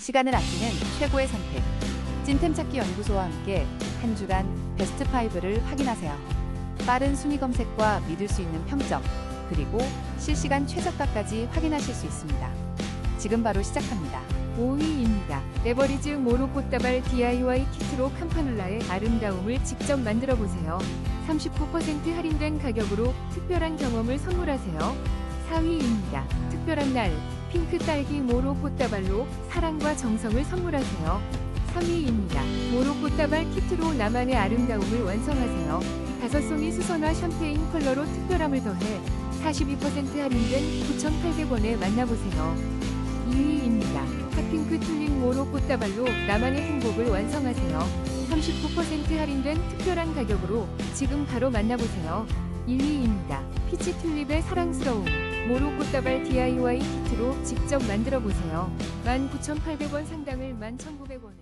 시간을 아끼는 최고의 선택. 찐템 찾기 연구소와 함께 한 주간 베스트 5를 확인하세요. 빠른 순위 검색과 믿을 수 있는 평점, 그리고 실시간 최저가까지 확인하실 수 있습니다. 지금 바로 시작합니다. 5위입니다. 레버리즈 모로 꽃다발 DIY 키트로 캠파눌라의 아름다움을 직접 만들어 보세요. 39% 할인된 가격으로 특별한 경험을 선물하세요. 4위입니다. 특별한 날 핑크 딸기 모로 꽃다발로 사랑과 정성을 선물하세요. 3위입니다. 모로 꽃다발 키트로 나만의 아름다움을 완성하세요. 5송이 수선화 샴페인 컬러로 특별함을 더해 42% 할인된 9,800원에 만나보세요. 2위입니다. 핫핑크 튤립 모로 꽃다발로 나만의 행복을 완성하세요. 39% 할인된 특별한 가격으로 지금 바로 만나보세요. 1위입니다. 피치 튤립의 사랑스러움 모로 꽃다발 DIY 키트로 직접 만들어보세요. 19,800원 상당을 11,900원에